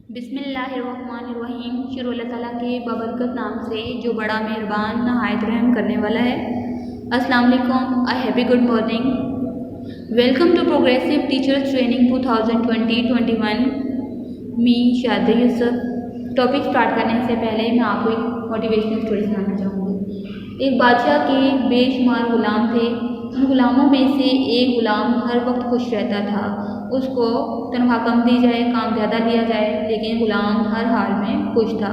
बिस्मिल्लाहिर्रहमानिर्रहीम। शुरू अल्लाह ताला के बाबरकत नाम से जो बड़ा मेहरबान नहायत रहम करने वाला है। अस्सलाम वालेकुम, a happy good morning. Welcome to progressive teachers training 2020-21। मी शादी यूसुफ। टॉपिक स्टार्ट करने से पहले मैं आपको एक मोटिवेशनल स्टोरी सुनाना चाहूँगी। एक बादशाह के बेशुमार गुलाम थे। उन गुलामों में से एक गुलाम हर वक्त खुश रहता था। उसको तनख्वाह कम दी जाए, काम ज़्यादा दिया जाए, लेकिन गुलाम हर हाल में खुश था।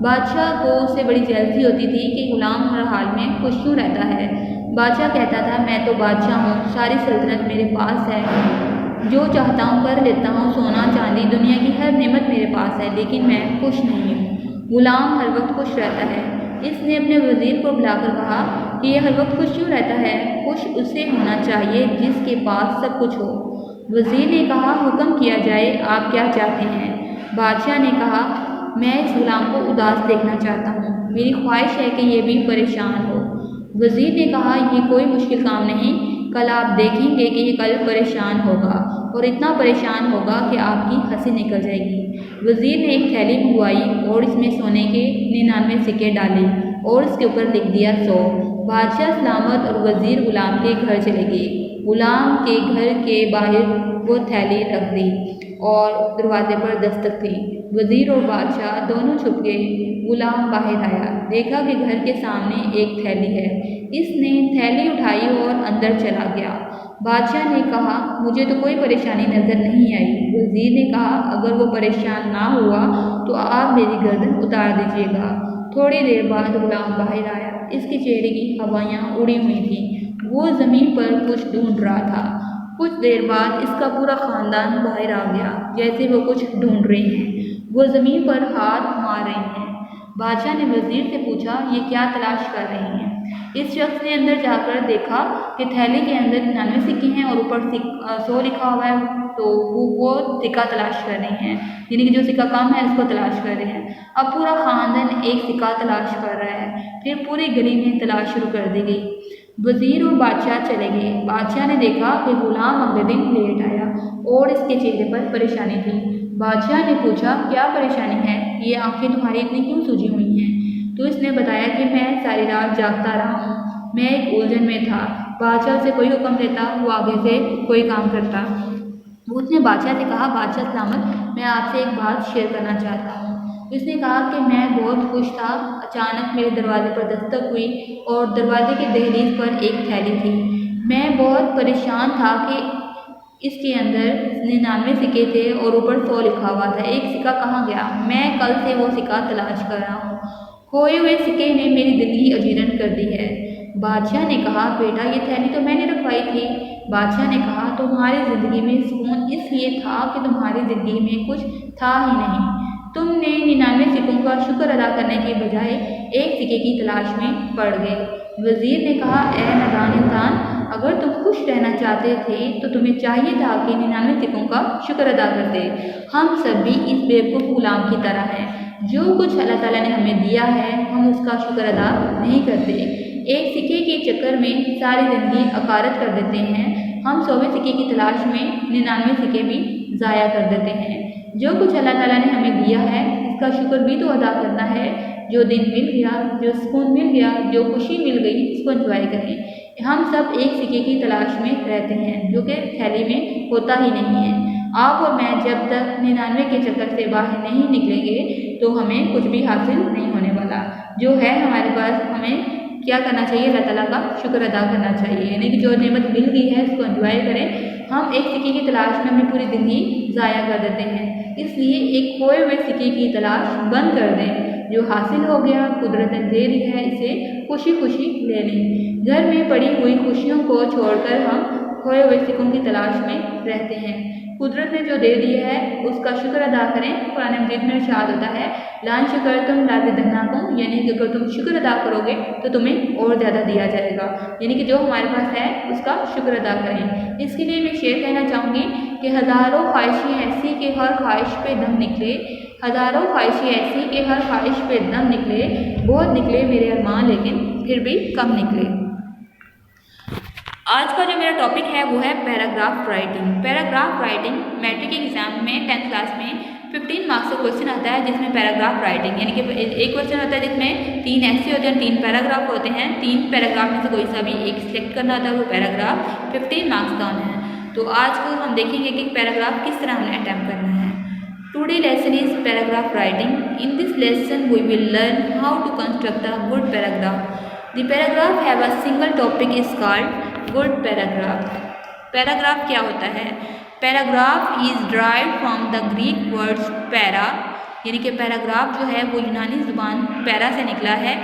बादशाह को उससे बड़ी जेलसी होती थी कि गुलाम हर हाल में खुश क्यों रहता है। बादशाह कहता था, मैं तो बादशाह हूँ, सारी सल्तनत मेरे पास है, जो चाहता हूँ कर लेता हूँ, सोना चांदी दुनिया की हर नेमत मेरे पास है, लेकिन मैं खुश नहीं हूँ। गुलाम हर वक्त खुश रहता है। इसने अपने वज़ीर को बुलाकर कहा कि यह हर वक्त खुश क्यों रहता है। खुश उसे होना चाहिए जिसके पास सब कुछ हो। वज़ीर ने कहा, हुक्म किया जाए, आप क्या चाहते हैं। बादशाह ने कहा, मैं इस गुलाम को उदास देखना चाहता हूँ, मेरी ख्वाहिश है कि ये भी परेशान हो। वज़ीर ने कहा, ये कोई मुश्किल काम नहीं, कल आप देखेंगे कि ये कल परेशान होगा और इतना परेशान होगा कि आपकी हंसी निकल जाएगी। वज़ीर ने एक थैली मंगवाई और इसमें सोने के 99 सिक्के डाले और इसके ऊपर लिख दिया 100। बादशाह सलामत और वज़ीर गुलाम के घर चले गए। गुलाम के घर के बाहर वो थैली रख दी और दरवाजे पर दस्तक थी। वज़ीर और बादशाह दोनों छुप गए। गुलाम बाहर आया, देखा कि घर के सामने एक थैली है। इसने थैली उठाई और अंदर चला गया। बादशाह ने कहा, मुझे तो कोई परेशानी नज़र नहीं आई। वज़ीर ने कहा, अगर वो परेशान ना हुआ तो आप मेरी गर्दन उतार दीजिएगा। थोड़ी देर बाद गुलाम बाहर आया। इसके चेहरे की हवाइयाँ उड़ी हुई थीं। वो ज़मीन पर कुछ ढूंढ रहा था। कुछ देर बाद इसका पूरा ख़ानदान बाहर आ गया, जैसे वो कुछ ढूंढ रहे हैं। वो ज़मीन पर हाथ मार रहे हैं। बादशाह ने वज़ीर से पूछा, ये क्या तलाश कर रहे हैं। इस शख्स ने अंदर जाकर देखा कि थैली के अंदर 99 सिक्के हैं और ऊपर 100 लिखा हुआ है। तो वो सिक्का तलाश कर रहे हैं, यानी कि जो सिक्का कम है उसको तलाश कर रहे हैं। अब पूरा ख़ानदान एक सिक्का तलाश कर रहा है। फिर पूरी गली में तलाश शुरू कर दी गई। वज़ीर और बादशाह चले गए। बादशाह ने देखा कि गुलाम अगले दिन लेट आया और इसके चेहरे पर परेशानी थी। बादशाह ने पूछा, क्या परेशानी है, ये आंखें तुम्हारी इतनी क्यों सूजी हुई हैं। तो इसने बताया कि मैं सारी रात जागता रहा हूँ, मैं एक उलझन में था। बादशाह से कोई हुक्म देता, वो आगे से कोई काम करता। उसने बादशाह से कहा, बादशाह सलामत, मैं आपसे एक बात शेयर करना चाहता हूँ। उसने कहा कि मैं बहुत खुश था, अचानक मेरे दरवाजे पर दस्तक हुई और दरवाजे के दहलीज पर एक थैली थी। मैं बहुत परेशान था कि इसके अंदर 99 सिक्के थे और ऊपर 100 लिखा हुआ था। एक सिक्का कहाँ गया। मैं कल से वो सिक्का तलाश कर रहा हूँ। खोए हुए सिक्के ने मेरी ज़िंदगी अजीरन कर दी है। बादशाह ने कहा, बेटा ये थैली तो मैंने रखवाई थी। बादशाह ने कहा, तुम्हारी ज़िंदगी में सुकून इसलिए था कि तुम्हारी ज़िंदगी में कुछ था ही नहीं। तुमने 99 सिक्कों का शुक्र अदा करने के बजाय एक सिक्के की तलाश में पड़ गए। वज़ीर ने कहा, ऐ नादान इंसान, अगर तुम खुश रहना चाहते थे तो तुम्हें चाहिए था कि 99 सिक्कों का शुक्र अदा करते। हम सब भी इस बेवकूफ़ गुलाम की तरह हैं। जो कुछ अल्लाह ताला ने हमें दिया है हम उसका शुक्र अदा नहीं करते। एक सिक्के के चक्कर में सारी ज़िंदगी अकारत कर देते हैं। हम 100वें सिक्के की तलाश में 99 सिक्के भी ज़ाया कर देते हैं। जो कुछ अल्लाह ताला ने हमें दिया है इसका शुक्र भी तो अदा करना है। जो दिन मिल गया, जो सुकून मिल गया, जो खुशी मिल गई, इसको एंजॉय करें। हम सब एक सिक्के की तलाश में रहते हैं जो कि थैली में होता ही नहीं है। आप और मैं जब तक 99 के चक्कर से बाहर नहीं निकलेंगे तो हमें कुछ भी हासिल नहीं होने वाला। जो है हमारे पास, हमें क्या करना चाहिए, अल्लाह ताला का शुक्र अदा करना चाहिए, यानी कि जो नेमत मिल गई है उसको एंजॉय करें। हम एक सिक्के की तलाश में अपनी पूरी ज़िंदगी ज़ाया कर देते हैं। इसलिए एक खोए हुए सिक्के की तलाश बंद कर दें। जो हासिल हो गया कुदरत ने दे दी है, इसे खुशी खुशी ले लें। घर में पड़ी हुई खुशियों को छोड़कर हम खोए हुए सिक्कों की तलाश में रहते हैं। कुदरत ने जो दे दिया है उसका शुक्र अदा करें। कुरान मजीद में इरशाद होता है, लान शुकरतुम लाज़िदन्नकुम, यानी कि अगर तुम शुक्र अदा करोगे तो तुम्हें और ज़्यादा दिया जाएगा। यानी कि जो हमारे पास है उसका शुक्र अदा करें। इसके लिए मैं शेयर कहना चाहूँगी कि हज़ारों ख्वाहिशें ऐसी कि हर ख्वाहिश पे दम निकले। हज़ारों ख्वाहिशें ऐसी कि हर ख्वाहिश पे दम निकले। बहुत निकले मेरे अरमान, लेकिन फिर भी कम निकले। आज का जो मेरा टॉपिक है वो है paragraph writing. Paragraph writing matric exam में 10th क्लास में 15 मार्क्स का क्वेश्चन आता है जिसमें पैराग्राफ राइटिंग, यानी कि एक क्वेश्चन होता है जिसमें 3 ऐसे होते हैं, 3 पैराग्राफ होते हैं, 3 पैराग्राफ में से कोई सा भी एक सिलेक्ट करना होता है, वो पैराग्राफ 15 मार्क्स का होना है। तो आज को हम देखेंगे कि पैराग्राफ किस तरह हमने अटैम्प्ट करना है। Today lesson is paragraph writing. In this lesson we will learn how to construct a good paragraph. The paragraph have a single topic is called good paragraph. Paragraph क्या होता है? Paragraph is derived from the Greek words para, यानी कि paragraph जो है वो यूनानी जुबान पैरा से निकला है,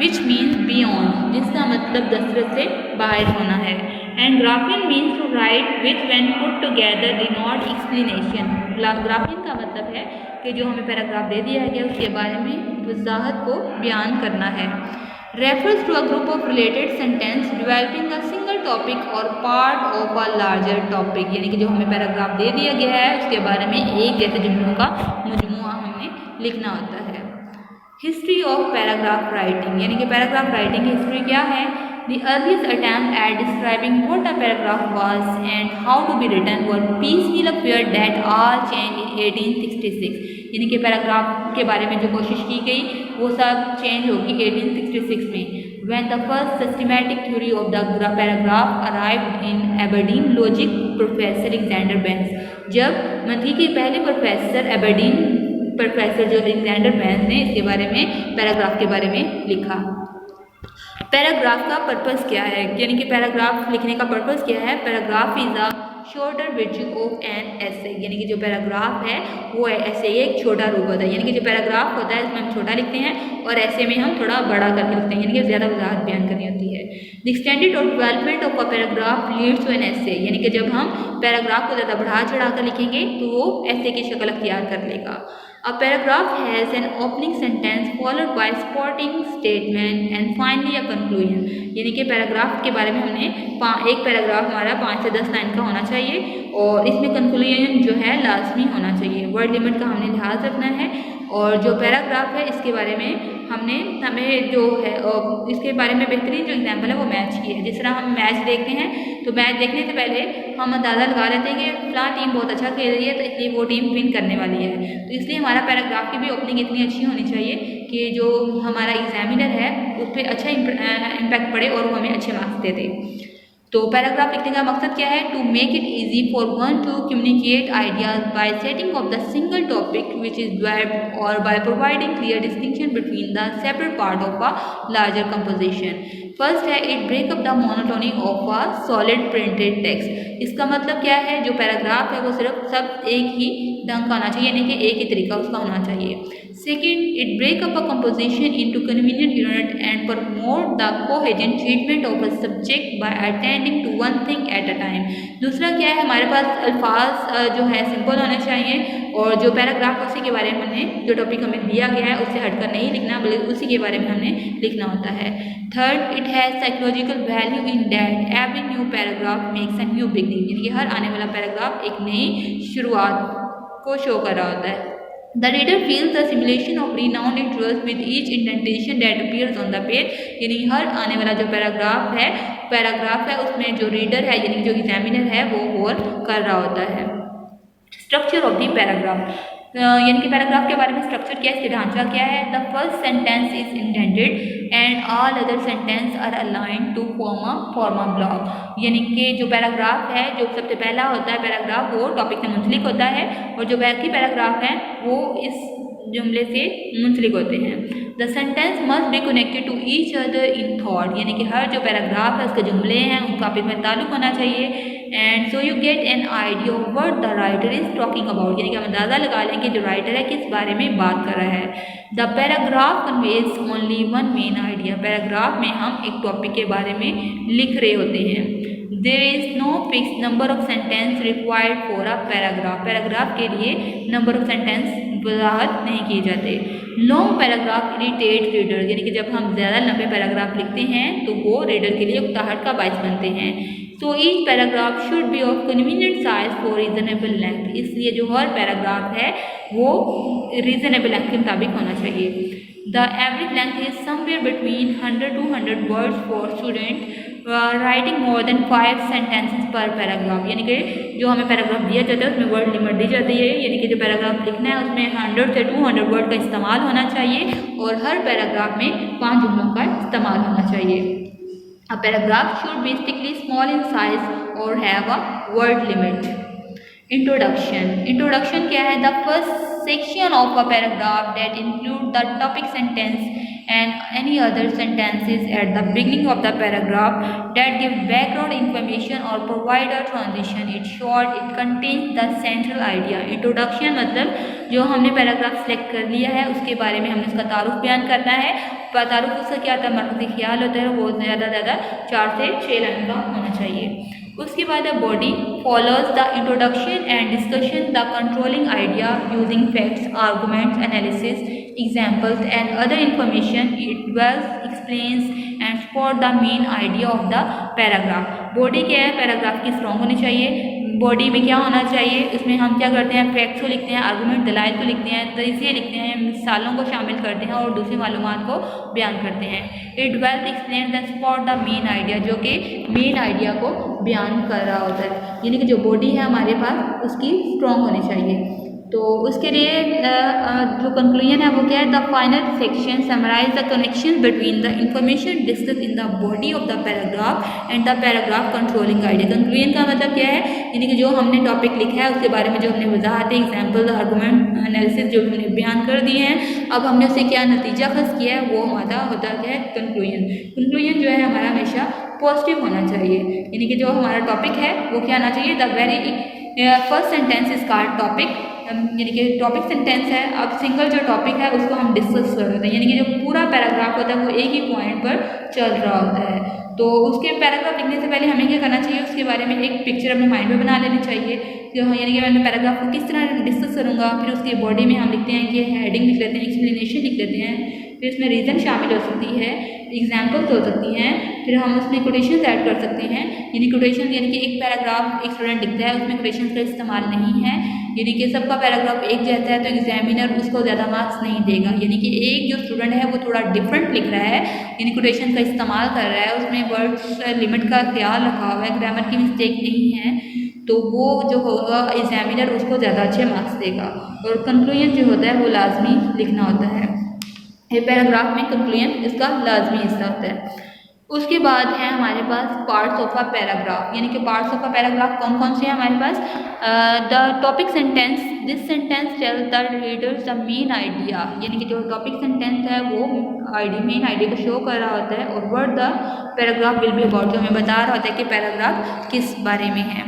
which means beyond, जिसका मतलब दस्तरस से बाहर होना है, and graphein means to write which when put together denote explanation. Graphene का मतलब है कि जो हमें पैराग्राफ दे दिया गया उसके बारे में वजाहत को बयान करना है। Refers to a group of related sentence developing a single topic और part of a larger topic, यानी कि जो हमें पैराग्राफ दे दिया गया है उसके बारे में एक जैसे जुमलों का मजमूआ हमने लिखना होता है। हिस्ट्री ऑफ पैराग्राफ राइटिंग, यानी कि पैराग्राफ राइटिंग की हिस्ट्री क्या है? The earliest attempt at describing what a paragraph was and how to be written was piecemeal affair that all changed in 1866, यानी कि पैराग्राफ के बारे में जो कोशिश की गई वो सब चेंज होगी 1866 में, when the first systematic theory of the paragraph arrived in Aberdeen logic professor Alexander Banks, जब मंथी के पहले प्रोफेसर एबरडीन प्रोफेसर जो अलेक्जेंडर बैंस ने इसके बारे में पैराग्राफ के बारे में लिखा। पैराग्राफ का पर्पस क्या है, यानी कि पैराग्राफ लिखने का पर्पस क्या है? Paragraph is a shorter version of N essay, यानी कि जो पैराग्राफ है वो ऐसे एक छोटा रूप होता है, यानी कि जो पैराग्राफ होता है इसमें हम छोटा लिखते हैं और ऐसे में हम थोड़ा बड़ा करके लिखते हैं, यानी कि ज़्यादा वजाहत बयान करनी होती है। द एक्सटेंडेड और development of a paragraph leads to an essay, यानी कि जब हम पैराग्राफ को ज़्यादा बढ़ा चढ़ा कर लिखेंगे तो वो ऐसे की शक्ल अख्तियार कर लेगा। A paragraph has an opening sentence followed by supporting statement and finally a conclusion, यानी कि पैराग्राफ के बारे में हमने एक पैराग्राफ हमारा 5 से 10 लाइन का होना चाहिए और इसमें कंक्लूजन जो है लाजमी होना चाहिए। वर्ड लिमिट का हमने लिहाज रखना है और जो पैराग्राफ है इसके बारे में हमें जो है इसके बारे में बेहतरीन जो एग्जाम्पल है वो मैच की है। जिस तरह हम मैच देखते हैं तो मैच देखने से पहले हम अंदाज़ा लगा लेते हैं कि फ़लाँ टीम बहुत अच्छा खेल रही है तो इसलिए वो टीम विन करने वाली है, तो इसलिए हमारा पैराग्राफ की भी ओपनिंग इतनी अच्छी होनी चाहिए कि जो हमारा एग्जामिनर है उस पर अच्छा इम्पैक्ट पड़े और वो हमें अच्छे मार्क्स दे दे। तो पैराग्राफ लिखने का मकसद क्या है? To make it easy for one to communicate ideas by setting of the single topic which is developed और by providing clear distinction between the separate part of a larger composition. First है it break up the monotony of a solid printed text. इसका मतलब क्या है? जो paragraph है वो सिर्फ सब एक ही ढंग का होना चाहिए, यानी कि एक ही तरीका उसका होना चाहिए। Second, it break up a composition into convenient unit and promote the coherent treatment of a subject by attending to one thing at a time. दूसरा क्या है? हमारे पास अल्फाज जो है सिंपल होने चाहिए और जो पैराग्राफ उसी के बारे में हमने जो टॉपिक हमें दिया गया है उससे हटकर नहीं लिखना बल्कि उसी के बारे में हमने लिखना होता है। Third, it has psychological value in that every new paragraph makes a new beginning, यानी कि हर आने वाला पैराग्राफ एक नई शुरुआत को शो कर रहा होता है। The reader feels the simulation of renowned interest with each indentation that appears on the page, यानी हर आने वाला जो पैराग्राफ है उसमें जो रीडर है यानी जो एग्जामिनर है वो गौर कर रहा होता है। स्ट्रक्चर ऑफ द पैराग्राफ, यानी कि पैराग्राफ के बारे में स्ट्रक्चर क्या है, इसके ढांचा क्या है? The first sentence is indented and all other sentence are aligned to form a block, यानी कि जो पैराग्राफ है जो सबसे पहला होता है पैराग्राफ वो टॉपिक से मुंसलिक होता है और जो बाकी पैराग्राफ हैं वो इस जुमले से मुंसलिक होते हैं। The sentence must be connected to each other in thought, यानी कि हर जो पैराग्राफ है उसके जुमले हैं उनका आपस में ताल्लुक होना चाहिए। And so you get an idea of what the writer is talking about, यानी कि हम अंदाज़ा लगा लेंगे जो राइटर है किस बारे में बात कर रहा है। The paragraph conveys only one main idea, paragraph में हम एक टॉपिक के बारे में लिख रहे होते हैं। There is no fix number of sentence required for a paragraph, paragraph के लिए नंबर ऑफ सेंटेंस वजाहत नहीं किए जाते। लॉन्ग पैराग्राफ इरिटेट रीडर, यानी कि जब हम ज़्यादा लंबे पैराग्राफ लिखते हैं तो वो रीडर के लिए उकताहट का बायस बनते हैं। So each paragraph should be of convenient size for reasonable length, इसलिए जो हर पैराग्राफ है वो रीजनेबल लेंथ के मुताबिक होना चाहिए। The average length is somewhere between 100 to 100 words for student writing more than 5 sentences पर पैराग्राफ, यानी कि जो हमें पैराग्राफ दिया जाता है उसमें वर्ड लिमिट दी जाती है, यानी कि जो पैराग्राफ लिखना है उसमें 100 से 200 वर्ड का इस्तेमाल होना चाहिए और हर पैराग्राफ में 5 जुमलों का इस्तेमाल होना चाहिए। A paragraph should be strictly small in size or have a word limit. Introduction क्या है? The first section of a paragraph that include the topic sentence and any other sentences at the beginning of the paragraph that give background information or provide a transition. It's short, it contains the central idea. Introduction मतलब जो हमने paragraph select कर लिया है उसके बारे में हमने उसका तारुफ बयान करना है। तारुफ उसका क्या होता है, मरकज़ी ख्याल होता है, वो ज़्यादा 4 से 6 लाइन का होना चाहिए। उसके बाद body follows the introduction and discussion the controlling idea using facts, arguments, analysis, examples and other information. It wells explains and support the main idea of the paragraph. Body क्या है? पैराग्राफ की strong होनी चाहिए। Body में क्या होना चाहिए? उसमें हम क्या करते हैं? फैक्ट्स को लिखते हैं, आर्गूमेंट दलाइल को लिखते हैं, तरीक़े लिखते हैं, मिसालों को शामिल करते हैं और दूसरी मालूमात को बयान करते हैं। It wealth explain the spot the main idea, जो कि मेन आइडिया को बयान कर रहा होता है, यानी कि जो बॉडी है हमारे पास उसकी स्ट्रॉन्ग होनी चाहिए। तो उसके लिए जो कंक्लूजन है वो क्या है? The final section summarise the connection between the information discuss in the body of the paragraph and the paragraph controlling idea. Conclusion का मतलब क्या है? यानी कि जो हमने टॉपिक लिखा है उसके बारे में जो हमने वजाहत, एग्जाम्पल, आर्गूमेंट, एनालिसिस जो हमने बयान कर दिए हैं, अब हमने उससे क्या नतीजा खस किया है वो हमारा होता है कंक्लूजन। कंक्लूजन जो है हमारा हमेशा पॉजिटिव होना चाहिए, यानी कि जो हमारा टॉपिक है वो क्या आना चाहिए? The very first sentence is called topic, यानी कि टॉपिक सेंटेंस है। अब सिंगल जो टॉपिक है उसको हम डिस्कस कर रहे हैं, यानी कि जो पूरा पैराग्राफ होता है वो एक ही पॉइंट पर चल रहा होता है। तो उसके पैराग्राफ लिखने से पहले हमें क्या करना चाहिए? उसके बारे में एक पिक्चर अपने माइंड में बना लेनी चाहिए, यानी कि मैं पैराग्राफ को किस तरह डिस्कस करूँगा। फिर उसके बॉडी में हम लिखते हैं कि हेडिंग लिख लेते हैं, एक्सप्लेनेशन लिख लेते हैं, फिर उसमें रीज़न शामिल हो सकती है, एग्जाम्पल्स हो सकती हैं, फिर हम उसमें कोटेशंस ऐड कर सकते हैं। यानी कोटेशन, यानी कि एक पैराग्राफ एक स्टूडेंट लिखता है उसमें कोटेशंस का इस्तेमाल नहीं है, यानी कि सबका पैराग्राफ एक जैसा है तो एग्जामिनर उसको ज़्यादा मार्क्स नहीं देगा। यानी कि एक जो स्टूडेंट है वो थोड़ा डिफरेंट लिख रहा है, यानी कोटेशन का इस्तेमाल कर रहा है, उसमें वर्ड्स लिमिट का ख्याल रखा हुआ है, ग्रामर की मिस्टेक नहीं है, तो वो जो होगा एग्जामिनर उसको ज़्यादा अच्छे मार्क्स देगा। और कंक्लूजन जो होता है वो लाजमी लिखना होता है। ये पैराग्राफ में कंक्लूजन इसका लाजमी हिस्सा होता है। उसके बाद है हमारे पास पार्ट्स ऑफ अ पैराग्राफ, यानी कि पार्ट्स ऑफ अ पैराग्राफ कौन कौन से हैं हमारे पास? The topic sentence, this sentence tell the readers the main idea, यानी कि जो टॉपिक सेंटेंस है वो मेन आइडिया को शो कर रहा होता है। और word the paragraph will be about, जो हमें बता रहा होता है कि पैराग्राफ किस बारे में है।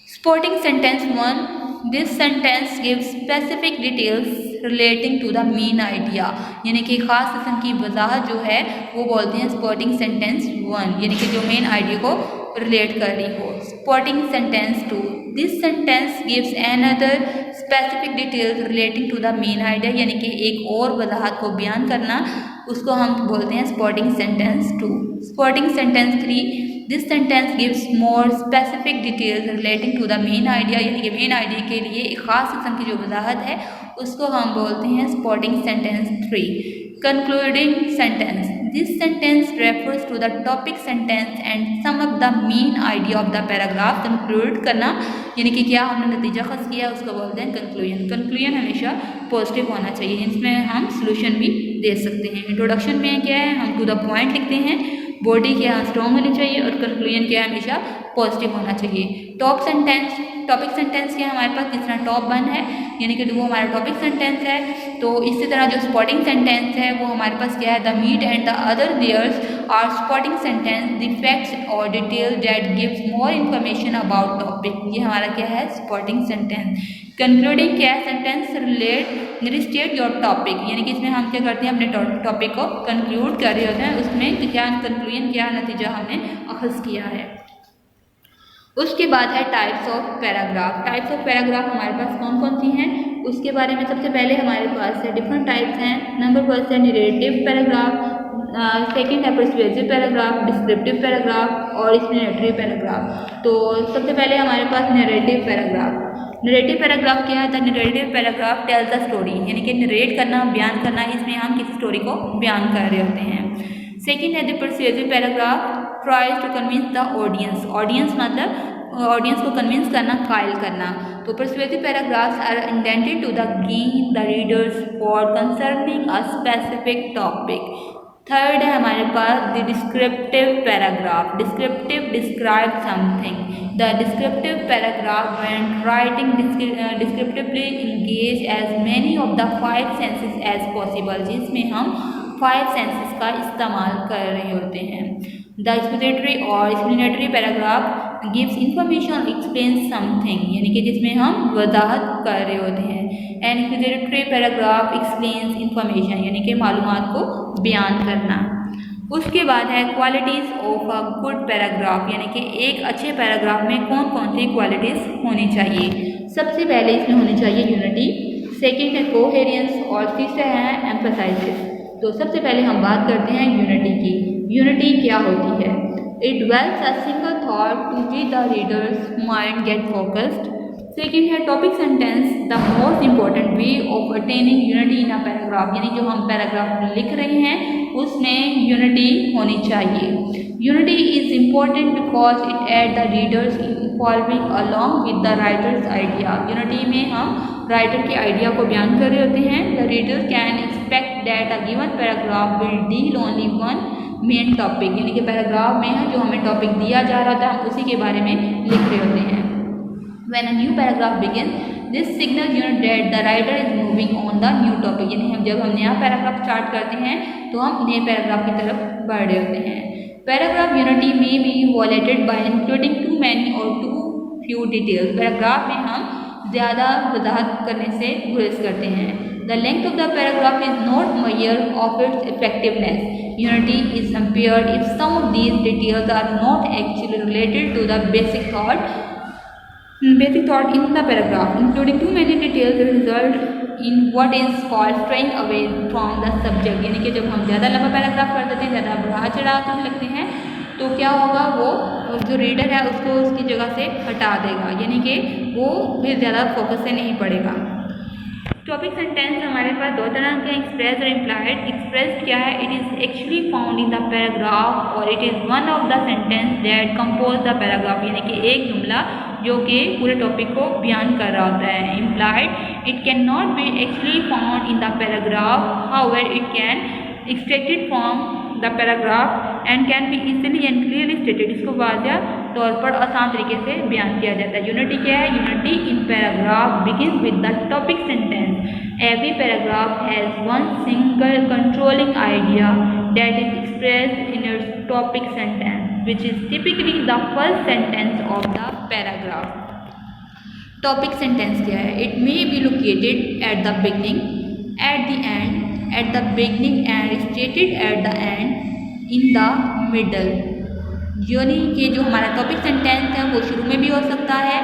Supporting sentence 1, this sentence gives specific details relating to the main idea, यानी कि ख़ास किस्म की वजाहत जो है वो बोलते हैं सपोर्टिंग सेंटेंस 1, यानी कि जो मेन आइडिया को रिलेट कर रही हो। Supporting sentence 2, this sentence gives another specific details relating to the main idea, यानी कि एक और वजाहत को बयान करना, उसको हम बोलते हैं supporting sentence 2। Supporting sentence 3, this sentence gives more specific details relating to the main idea, यानी कि मेन आइडिया के लिए एक ख़ास किस्म की जो वजाहत है उसको हम बोलते हैं supporting sentence 3। Concluding sentence, this sentence refers to the topic sentence and sum of the main idea of the paragraph. Conclude करना, यानी कि क्या हमने नतीजा खस किया उसको बोलते हैं कंक्लूजन। कंक्लूजन हमेशा पॉजिटिव होना चाहिए, इसमें हम सोल्यूशन भी दे सकते हैं। इंट्रोडक्शन में क्या है? हम टू द पॉइंट लिखते हैं, बॉडी क्या स्ट्रॉन्ग होनी चाहिए और कंक्लूजन क्या हमेशा पॉजिटिव होना चाहिए। टॉपिक सेंटेंस क्या है हमारे पास? जिस तरह टॉप 1 है, यानी कि वो हमारा टॉपिक सेंटेंस है, तो इसी तरह जो सपोर्टिंग सेंटेंस है वो हमारे पास क्या है? The meat and the other layers are supporting sentence, the facts और detail that gives more information about topic, ये हमारा क्या है? Supporting sentence. कंक्लूडिंग क्या है? सेंटेंस रिस्टेट योर टॉपिक, यानी कि इसमें हम क्या करते हैं? अपने टॉपिक को कंक्लूड कर रहे होते हैं, उसमें क्या कंक्लूजन, क्या नतीजा हमने अखज़ किया है। उसके बाद है types of paragraph. Types of paragraph हमारे पास कौन कौन सी हैं उसके बारे में सबसे पहले हमारे पास है डिफरेंट टाइप्स हैं। नंबर फर्स्ट है नरेटिव पैराग्राफ, सेकंड है पर्सुएसिव पैराग्राफ, डिस्क्रिप्टिव पैराग्राफ और एक्सप्लेनेटरी पैराग्राफ। तो सबसे पहले हमारे पास नरेटिव पैराग्राफ। नरेटिव पैराग्राफ क्या है? The narrative paragraph tells the story, यानी कि नरेट करना, बयान करना, इसमें हम किसी स्टोरी को बयान कर रहे होते हैं। सेकंड है the persuasive paragraph, tries to convince the audience, audience मतलब ऑडियंस को कन्विंस करना, कायल करना। तो persuasive paragraphs are intended to the gain the readers for concerning a specific topic. Third है हमारे पास the descriptive paragraph, descriptive describe something. The descriptive paragraph when writing descriptively engage as many of the 5 senses as possible, जिसमें हम 5 senses का इस्तेमाल कर रहे होते हैं। द एक्सप्लेनेटरी और explanatory paragraph gives information explain something, यानी कि जिसमें हम वजाहत कर रहे होते हैं। And explanatory paragraph explains information, यानी कि मालूमात को बयान करना। उसके बाद है qualities of a good paragraph, यानी कि एक अच्छे पैराग्राफ में कौन कौन सी क्वालिटीज़ होनी चाहिए। सबसे पहले इसमें होनी चाहिए यूनिटी, सेकेंड है कोहेरेंस और तीसरा है एम्फसाइसिस। तो सबसे पहले हम बात करते हैं यूनिटी की। यूनिटी क्या होती है? It dwells a single thought to read the reader's mind get focused. Second है topic sentence, the most important way of attaining unity in a paragraph, यानी जो हम पैराग्राफ लिख रहे हैं उसमें यूनिटी होनी चाहिए। Unity is important because it aid the readers involving along with the writer's idea. Unity में हम राइटर के आइडिया को बयान कर रहे होते हैं। The reader can expect that a given paragraph will deal only one main topic, यानी कि पैराग्राफ में है जो हमें टॉपिक दिया जा रहा था हम उसी के बारे में लिख रहे होते हैं। When a new paragraph begins, this signals that the writer is moving on the new topic, यानी हम जब हम नया पैराग्राफ स्टार्ट करते हैं तो हम नए पैराग्राफ की तरफ बढ़ रहे होते हैं। पैराग्राफ यूनिटी में be violated by including too many or too few details. Paragraph में हम ज़्यादा वजाहत करने से गुरेज करते हैं। The length of the paragraph is not measure of its effectiveness. Unity is impaired if some of these details are not actually related to the basic thought in the paragraph. Including too many details result in what is called straying away from the subject. यानी कि जब हम ज़्यादा लंबा paragraph कर देते हैं, ज़्यादा बढ़ा चढ़ा कर लिखते हैं, तो क्या होगा, वो जो रीडर है उसको उसकी जगह से हटा देगा, यानी कि वो फिर ज़्यादा फोकस से नहीं पड़ेगा। टॉपिक सेंटेंस हमारे पास दो तरह के, एक्सप्रेस और इम्प्लाइड। एक्सप्रेस क्या है? It is actually found in the paragraph और it is one of the sentence that compose the paragraph, यानी कि एक जुमला जो कि पूरे टॉपिक को बयान कर रहा होता है। Implied, it can not be actually found in the paragraph, however it can extracted from the paragraph and can be easily and clearly stated. इसको वाज़ेह तौर पर आसान तरीके से बयान किया जाता है। यूनिटी क्या है? Unity in paragraph begins with the topic sentence. Every paragraph has one single controlling idea that is expressed in its topic sentence which is typically the first sentence of the paragraph. Topic sentence क्या है? It may be located at the beginning, at the end, at the beginning and stated at the end, in the middle. यानी कि जो हमारा topic sentence है वो शुरू में भी हो सकता है,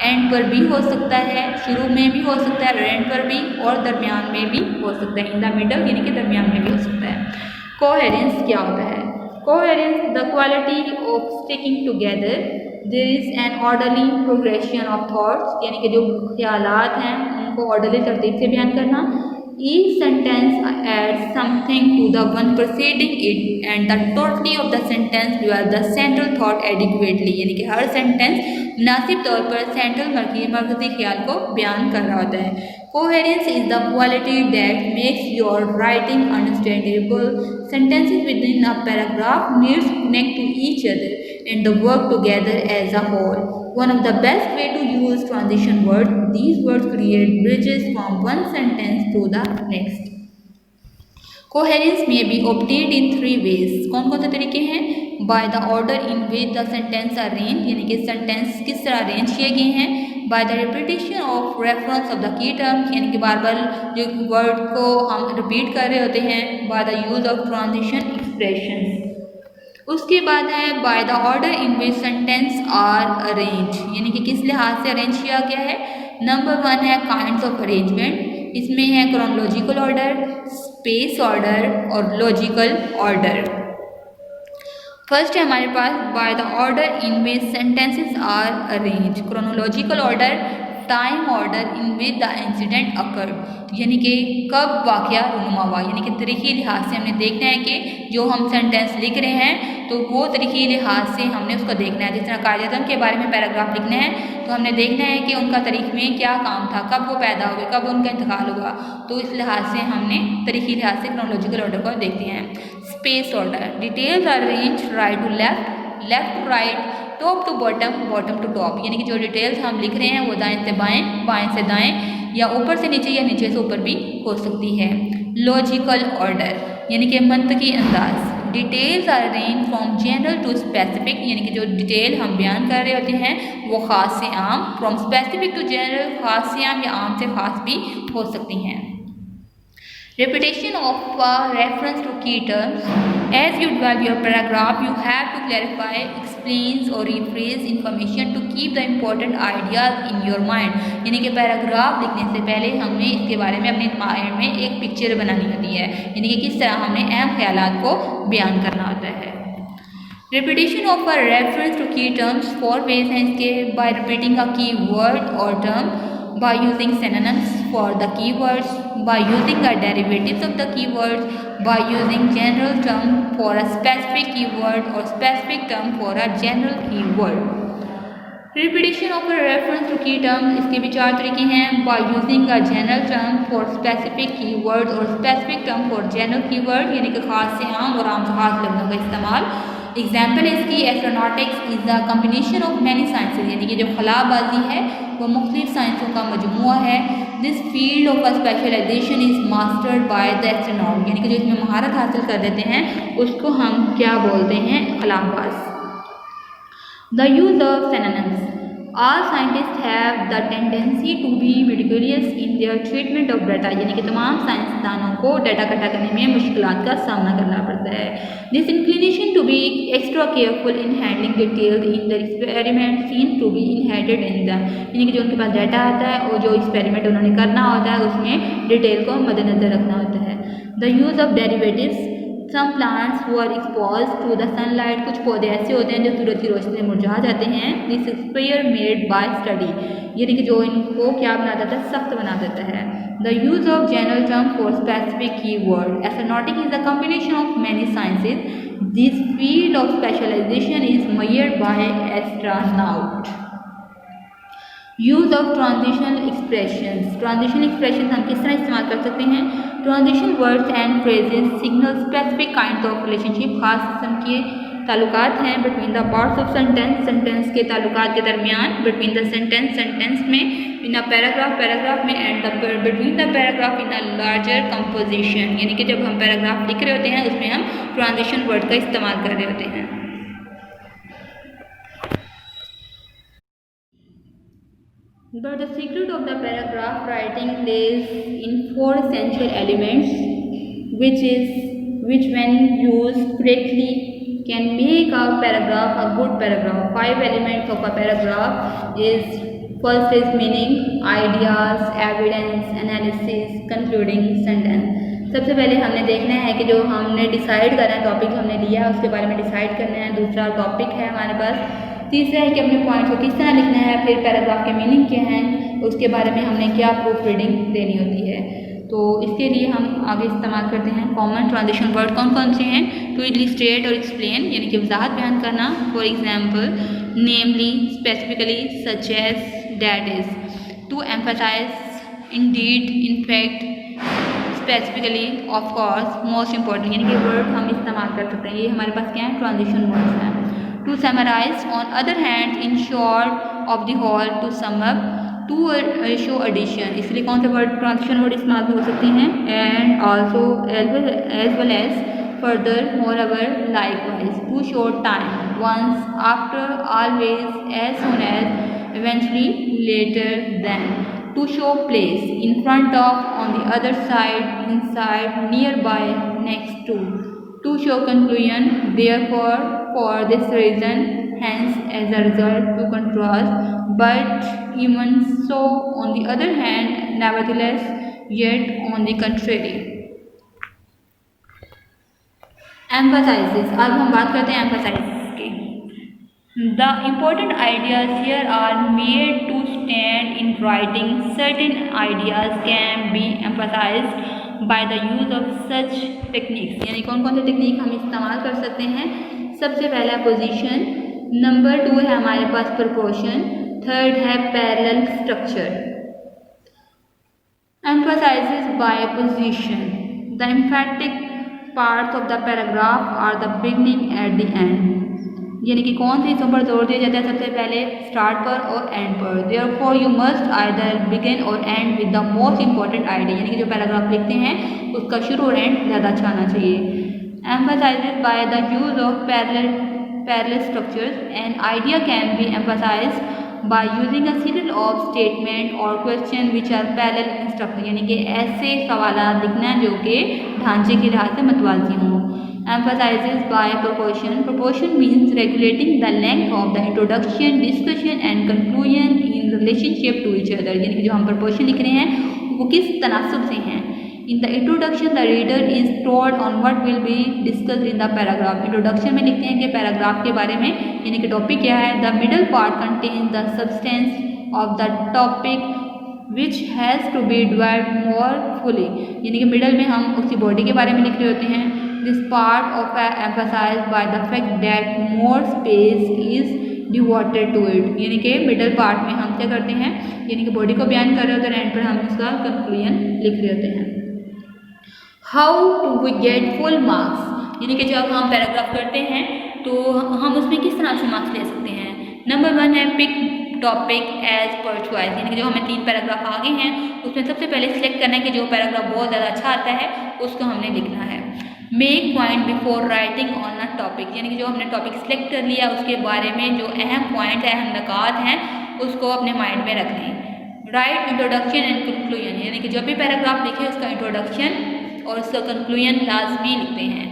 एंड पर भी हो सकता है, शुरू में भी हो सकता है, एंड पर भी, और दरमियान में भी हो सकता है। इन द मिडल यानी कि दरमियान में भी हो सकता है। कोहेरेंस क्या होता है? Coherence, the quality of sticking together. There is an orderly progression of thoughts, यानी कि जो ख्यालात हैं उनको ऑर्डरली तरतीब से बयान करना। Each sentence adds something to the one preceding it, and the totality of the sentence dwells the central thought adequately, यानी कि हर सेंटेंस मुनासिब तौर पर सेंट्रल मरकज़ी ख्याल को बयान कर रहा होता है। Coherence is the quality that makes your writing understandable. Sentences within a paragraph needs to connect to each other and the work together as a whole. One of the best way to use transition words. These words create bridges from one sentence to the next. Coherence may be obtained in 3 ways. कौन कौन से तरीके हैं? By the order in which the sentence are arranged, यानी कि sentence किस तरह arrange किए गए हैं। By the repetition of reference of the key terms, यानी कि बार बार जो वर्ड को हम रिपीट कर रहे होते हैं। By the use of transition expressions. उसके बाद है by the order in which sentence are arranged, यानी कि किस लिहाज से अरेंज किया गया है। नंबर 1 है kinds of arrangement, इसमें है chronological order, space order और logical order। फर्स्ट है हमारे पास by the order in which sentences are arranged. Chronological order, time order in which the incident occurred, यानी कि कब वाक़या रूनुमा हुआ, यानी कि तरीक़ी लिहाज से हमने देखना है कि जो हम सेंटेंस लिख रहे हैं तो वो तरीक़ी लिहाज से हमने उसको देखना है। जिस तरह कायदे-ए-आज़म के बारे में पैराग्राफ लिखना है तो हमने देखना है कि उनका तारीख़ में क्या काम था, कब वो पैदा हुए, कब उनका इंतकाल हुआ। तो इस लिहाज से हमने तरीक़ी लिहाज से क्रोनोलॉजिकल ऑर्डर को देखते हैं। Space order, details are arranged right to left, left to right, top to bottom, bottom to top, यानी कि जो डिटेल्स हम लिख रहे हैं वो दाएं से बाएं, बाएं से दाएं या ऊपर से नीचे या नीचे से ऊपर भी हो सकती है। लॉजिकल ऑर्डर यानी कि मंतकी अंदाज, details are arranged from general to specific, यानी कि जो डिटेल हम बयान कर रहे होते हैं वो ख़ास से आम, फ्रॉम स्पेसिफिक टू जनरल, ख़ास से आम या आम से ख़ास भी हो सकती हैं। Repetition of reference to key terms. As you develop your paragraph, you have to clarify, explain or rephrase information to keep the important ideas in your mind. यानी कि पैराग्राफ लिखने से पहले हमें इसके बारे में अपने माइंड में एक पिक्चर बनानी होती है, यानी कि किस तरह हमने अहम ख्यालात को बयान करना होता है। Repetition of a reference to key terms, 4 ways हैं इसके। by repeating a key word or term, by using synonyms for the keywords, by using the derivatives of the keywords, by using general term for a specific keyword or specific term for a general keyword. Repetition of a reference to key term, इसके भी 4 तरीके हैं। by using a general term for specific keyword और specific term for general keyword, यानी कि खास से आम और आम से खास लफ्ज़ों का इस्तेमाल। एग्जाम्पल इसकी astronautics is the combination of many sciences, यानी कि जो खलाबाजी है वो मुख्तलिफ साइंसों का मजमूआ है। This field of a specialisation is mastered by the astronaut, यानी कि जो इसमें महारत हासिल कर लेते हैं उसको हम क्या बोलते हैं, खलाबाज। The use of synonyms, all scientists have the tendency to be meticulous in their treatment of data, यानी कि तमाम साइंसदानों को डाटा इकट्ठा करने में मुश्किलात का सामना करना पड़ता है। This inclination to be extra careful in handling details in the experiment seems to be inherited in them, यानी कि जो उनके पास डाटा आता है और जो एक्सपेरिमेंट उन्होंने करना होता है उसमें डिटेल को मद्देनजर रखना होता है। The use of derivatives, some plants who are exposed to the sunlight, कुछ पौधे ऐसे होते हैं जो सूरज की रोशनी में मुरझा जाते हैं। This is experiment by study, यानी कि जो इनको क्या बना देता है, सख्त बना देता है। The use of general term for specific keyword, astronautics is a combination of many sciences. This field of specialization is measured by astronaut. Use of transitional expressions, transitional expression हम किस तरह इस्तेमाल कर सकते हैं। Transition words and phrases signal specific kind of relationship, खास किस्म के ताल्लुकात हैं between the parts of sentence, sentence के ताल्लुकात के दरमियान, बिटवीन द सेंटेंस, सेंटेंस में, इन अ पैराग्राफ, पैराग्राफ में, and between the paragraph in a larger composition, यानी कि जब हम पैराग्राफ लिख रहे होते हैं उसमें हम ट्रांजिशन वर्ड का इस्तेमाल कर रहे होते हैं। But the secret of the paragraph writing lays in 4 essential elements, which when used correctly can make a paragraph a good paragraph. 5 elements of a paragraph is, first is meaning, ideas, evidence, analysis, concluding sentence. सबसे पहले हमने देखना है कि जो हमने decide करना है, टॉपिक हमने लिया उसके बारे में डिसाइड करना है। दूसरा टॉपिक है हमारे पास। तीसरा है कि अपने पॉइंट को किस तरह लिखना है। फिर पैराग्राफ के मीनिंग क्या हैं, उसके बारे में हमने क्या प्रूफ रीडिंग देनी होती है। तो इसके लिए हम आगे इस्तेमाल करते हैं कॉमन ट्रांजिशन वर्ड। कौन कौन से हैं, टू इलिस्ट्रेट और एक्सप्लेन, यानी कि वजाहत बयान करना। For example, namely, specifically, such as, that is. To emphasise, indeed, in fact, specifically, of course, most important, यानी कि वर्ड हम इस्तेमाल कर सकते हैं। ये हमारे पास क्या है, ट्रांजिशन वर्ड्स हैं। To summarize, on other hand, in short, of the whole, to sum up, to show addition, इसलिए कौन से वर्ड ट्रांजिशन वर्ड इस्तेमाल हो सकते हैं, and also as well as, further, moreover, likewise, to show time, once, after, always, as soon as, eventually, later, than, to show place, in front of, on the other side, inside, nearby, next to show conclusion, therefore, for this reason, hence, as a result, to contrast, but even so, on the other hand, nevertheless, yet, on the contrary. Emphasizes, अब हम बात करते हैं emphasizes की। The important ideas here are made to stand in writing. Certain ideas can be emphasized by the use of such techniques. यानी कौन कौन से टेक्निक हम इस्तेमाल कर सकते हैं। सबसे पहला पोजीशन, नंबर 2 है हमारे पास प्रोपोर्शन, थर्ड है parallel structure. emphasizes by position. The emphatic parts of the paragraph are the beginning at the end. यानी कि कौन से हिस्सों पर जोर दिया जाता है, सबसे पहले स्टार्ट पर और एंड पर। Therefore you must either begin or end with the most important idea. यानी कि जो पैराग्राफ लिखते हैं उसका शुरू और एंड ज़्यादा अच्छा आना चाहिए। Emphasizes by the use of parallel structures. An idea can be emphasized by using a series of statement or question which are parallel in structure. यानी कि ऐसे सवाल लिखना जो कि ढांचे के लिहाज से मतवाजी हों। Emphasizes by proportion. Proportion means regulating the length of the introduction, discussion and conclusion in relationship to each other. यानी कि जो हम proportion लिख रहे हैं वो किस तनासुब से हैं। In the introduction, the reader is told on what will be discussed in the paragraph. Introduction में लिखते हैं कि पैराग्राफ के बारे में, यानी कि टॉपिक क्या है। The middle part contains the substance of the topic which has to be developed more fully. यानी कि मिडल में हम उसकी बॉडी के बारे में लिख रहे होते हैं। This part of emphasized by the fact that more space is devoted to it. यानी कि मिडल पार्ट में हम क्या करते हैं, यानी कि बॉडी को बयान कर रहे होते हैं, एंड पर हम उसका कंक्लूजन लिख रहे होते हैं। How to we get full marks. यानी कि जब हम पैराग्राफ करते हैं तो हम उसमें किस तरह से मार्क्स ले सकते हैं। नंबर 1 है pick topic as per choice. यानी कि जो हमें 3 पैराग्राफ आगे हैं उसमें सबसे पहले सिलेक्ट करना है कि जो पैराग्राफ बहुत ज़्यादा अच्छा आता है उसको हमने लिखना है। Make point before writing on a topic. यानी कि जो हमने टॉपिक सिलेक्ट कर लिया उसके बारे में जो अहम पॉइंट है, अहम नकात हैं, उसको अपने माइंड में रख लें। Right introduction and conclusion. यानी कि जब भी पैराग्राफ लिखे उसका इंट्रोडक्शन और उसका कंक्लूजन लाजमी लिखते हैं।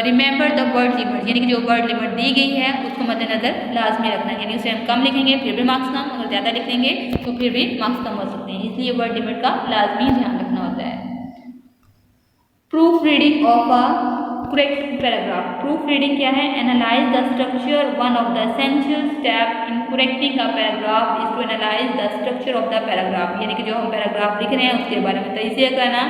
Remember the word limit. यानी कि जो वर्ड लिमिट दी गई है उसको मद्देनजर लाजमी रखना है। यानी उसे हम कम लिखेंगे फिर भी मार्क्स कम, अगर ज़्यादा लिख देंगे तो फिर भी मार्क्स कम हो सकते हैं, इसलिए वर्ड लिमिट का लाजमी ध्यान रखना होता है। Proof reading of a correct paragraph. Proof reading क्या है। Analyse the structure. One of the essential step in correcting a paragraph is to analyse the structure of the paragraph. यानी कि जो हम पैराग्राफ लिख रहे हैं उसके बारे में तजिया करना।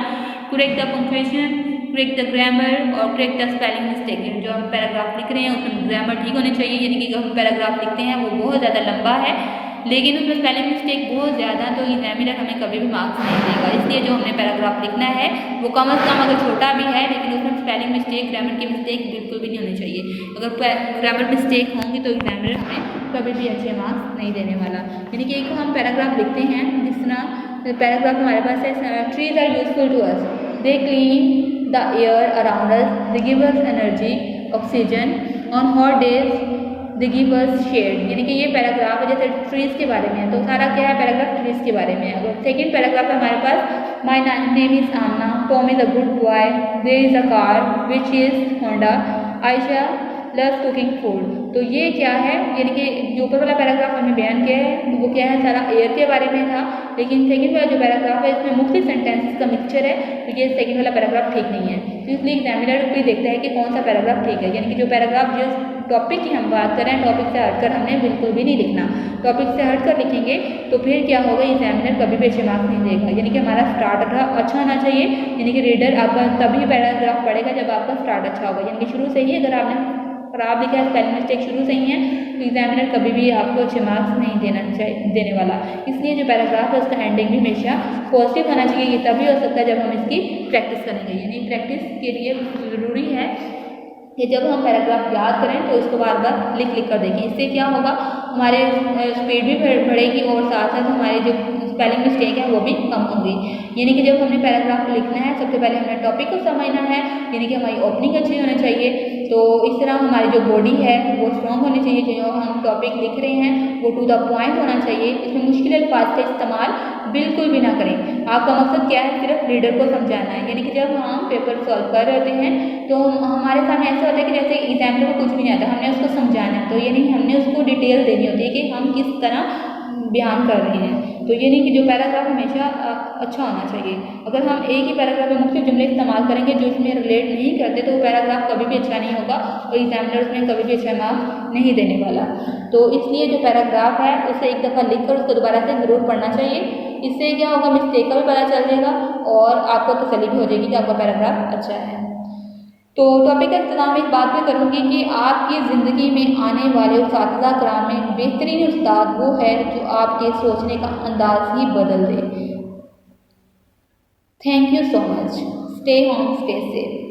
Correct the punctuation, correct the grammar और करेक्ट द स्पेलिंग मिस्टेक। जो हम पैराग्राफ लिख रहे हैं उसमें ग्रामर ठीक होनी चाहिए। यानी कि जो हम पैराग्राफ लिखते हैं वो बहुत ज़्यादा लंबा है लेकिन उसमें स्पेलिंग मिस्टेक बहुत ज़्यादा, तो एग्जामिनर हमें कभी भी मार्क्स नहीं देगा। इसलिए जो हमने पैराग्राफ लिखना है वो कम से कम अगर छोटा भी है लेकिन उसमें स्पेलिंग मिस्टेक, ग्रामर की मिस्टेक बिल्कुल भी नहीं होनी चाहिए। अगर ग्रामर मिस्टेक होंगी तो एग्जामिनर हमें कभी भी अच्छे मार्क्स नहीं देने वाला। यानी कि एक हम पैराग्राफ लिखते हैं, जिस तरह पैराग्राफ हमारे पास है, trees are useful to us, they clean the air around us, they give us energy oxygen, on hot days they give us shade. यानी कि ये पैराग्राफ है जैसे ट्रीज के बारे में है, तो सारा क्या है पैराग्राफ ट्रीज के बारे में है। अगर सेकेंड पैराग्राफ है हमारे पास, my name is Amna, Tom is a good boy, there is a car which is Honda, Ayesha love cooking food. तो ये क्या है, यानी कि जो ऊपर वाला पैराग्राफ हमें बयान किया है वो क्या है, सारा एयर के बारे में था, लेकिन सेकंड वाला जो पैराग्राफ है इसमें मुख्तलिफ सेंटेंसेस का मिक्सचर है, तो ये सेकंड वाला पैराग्राफ ठीक नहीं है। तो इसलिए एग्जामिनर भी देखता है कि कौन सा पैराग्राफ ठीक है। यानी कि जो पैराग्राफ जिस टॉपिक की हम बात करें, टॉपिक से हटकर हमने बिल्कुल भी नहीं लिखना। टॉपिक से हटकर लिखेंगे तो फिर क्या होगा, एग्जामिनर कभी भी अच्छे मार्क्स नहीं देगा। यानी कि हमारा स्टार्ट अच्छा होना चाहिए। यानी कि रीडर आपका तभी पैराग्राफ पढ़ेगा जब आपका स्टार्ट अच्छा होगा। यानी कि शुरू से ही अगर आपने खराब लिखा है, स्पेलिंग मिस्टेक शुरू से ही है, तो एग्जामिनर कभी भी आपको अच्छे मार्क्स नहीं देने वाला। इसलिए जो पैराग्राफ है उसका एंडिंग भी हमेशा पॉजिटिव होना चाहिए। ये तभी हो सकता है जब हम इसकी प्रैक्टिस करेंगे। यानी प्रैक्टिस के लिए ज़रूरी है कि जब हम पैराग्राफ याद करें तो इसको बार बार लिख कर देखें। इससे क्या होगा, हमारे स्पीड भी बढ़ेगी और साथ साथ हमारे जो स्पेलिंग मिस्टेक है वो भी कम होंगी। यानी कि जब हमने पैराग्राफ लिखना है सबसे पहले हमने टॉपिक को समझना है। यानी कि हमारी ओपनिंग अच्छी होनी चाहिए, तो इस तरह हमारी जो बॉडी है वो स्ट्रॉन्ग होनी चाहिए। जो हम टॉपिक लिख रहे हैं वो टू द पॉइंट होना चाहिए। इसमें मुश्किल अल्फाज का इस्तेमाल बिल्कुल भी ना करें। आपका मकसद क्या है, सिर्फ रीडर को समझाना है। यानी कि जब हम पेपर सॉल्व कर रहे होते हैं तो हमारे सामने ऐसा होता है कि जैसे एग्जामिनर को कुछ भी नहीं आता, हमने उसको समझाना है, तो यानी हमने उसको डिटेल देनी होती है कि हम किस तरह बयान कर रहे हैं। तो ये नहीं कि जो पैराग्राफ हमेशा अच्छा होना चाहिए। अगर हम एक ही पैराग्राफ में मुख्तलिफ जुमले इस्तेमाल करेंगे जो इसमें रिलेट नहीं करते तो वो पैराग्राफ कभी भी अच्छा नहीं होगा और एग्जामिनर उसमें कभी भी अच्छा मार्क्स नहीं देने वाला। तो इसलिए जो पैराग्राफ है उसे एक दफ़ा लिख कर उसको दोबारा से ज़रूर पढ़ना चाहिए। इससे क्या होगा, मिस्टेक का भी पता चल जाएगा और आपको तसल्ली भी हो जाएगी कि आपका पैराग्राफ अच्छा है। तो टॉपिक का इख्तिताम में एक बात भी करूँगी कि आपकी ज़िंदगी में आने वाले उस्ताद कराम में बेहतरीन उस्ताद वो है जो आपके सोचने का अंदाज ही बदल दे। Thank you so much. Stay home, stay safe.